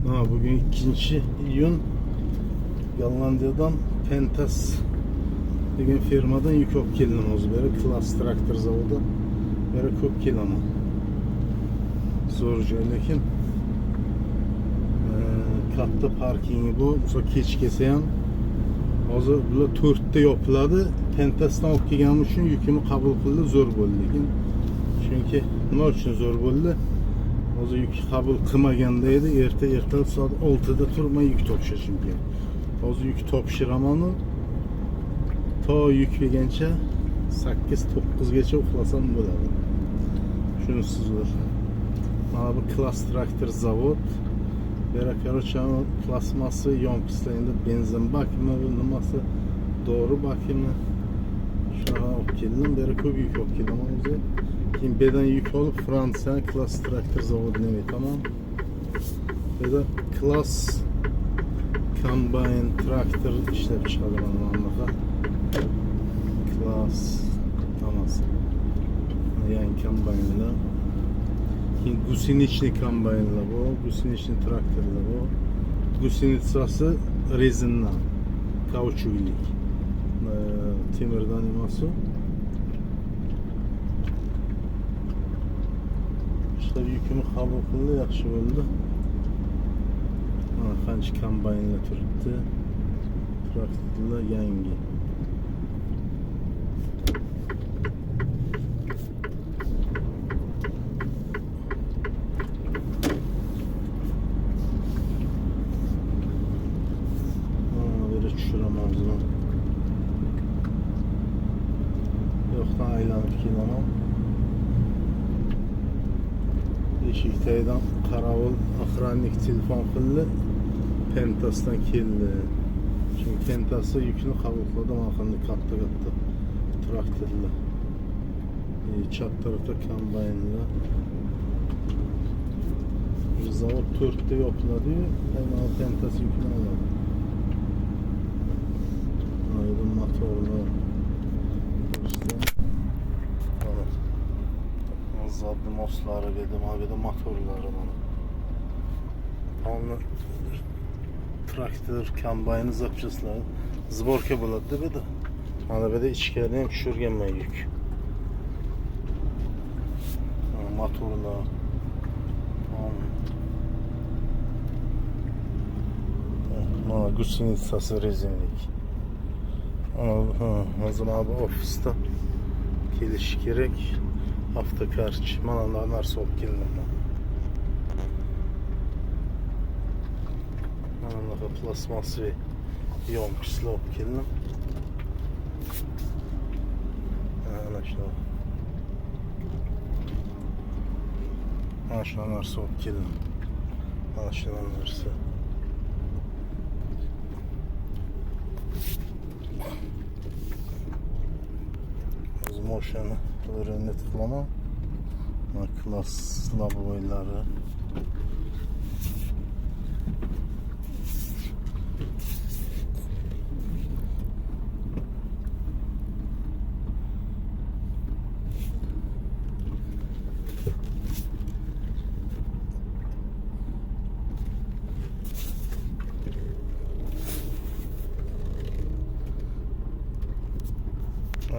Bugün 2 iyun Gollandiyadan Pentas degan firmadan yük olib keldim o'zi beri Claas traktor zavodi beri ko'p kelaman. Zo'r joy lekin katta parkingi bu. Mesela kech kelsa ham hozir bular 4 ta yopiladi. Pentasdan olib kelganim uchun yukimni qabul qildi, zo'r bo'ldi. Lekin chunki nima uchun zo'r bo'ldi? Hozir yuk qabul qilmaganda edi, erta soat 6 da turmay yuk topshirishim kerak. Hozir yuk topshiraman, to yuk kelgancha 8-9 gacha uxlasam bo'ladi. Shunisiz bor. Mana bu Claas traktor zavod. Bera короче plastmassa yonkislarında benzin bakımı, nimasi doğru bakımı. Şuna olib keldim, beri ko'p yuk olib keldim o'zi. Keyin bedan yuk olib Fransiya Claas traktor zavoduna ketaman. Beda Claas combine traktor ishlab chiqaraman bunaqa. Claas tamasi. Yangi kombaynlar. Keyin gusenichli kombaynlar bu, gusenichli traktorlar bu. Gusenitsasi rezindan, kauchuklik. Temirdan emas u. İşte yükümü qabul qildi, yaxshi bo'ldi. Mana qancha kombaynlar turibdi. Traktorlar yangi. Tushiraman o'zim. Yo'qdan aylanib kelaman. Eshik tagidan qarovul охранник telefon qildi. Pentasdan keldi. Chunki Pentasda yukni qabul qildi. Mana qanday katta traktorlar. Chap tarafda kombaynlar. Zavod 4 ta yopiladi. Mana Pentas yukni oladi. Motorlar işte zadlı mosları dedim abi de motorları bana. Onu traktör kombayni zapçaslar zborka bo'ladi deb edi. Mana bu yerda ichkariga ham tushirganman yuk. Motorlar. Mana gusenitsasi rezinlik. O zaman bu ofiste kelish kerak. Avtokarch mana narsa olib keldim. Mana bunaqa plastmassaviy yonkislar olib keldim. Mana shu. Mana shu narsa olib keldim. Mana shu narsa. Moşanı öğrenme tıklama. Claas laboyları.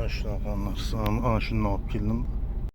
Şunaqa narsa, ana shuni olib keldim.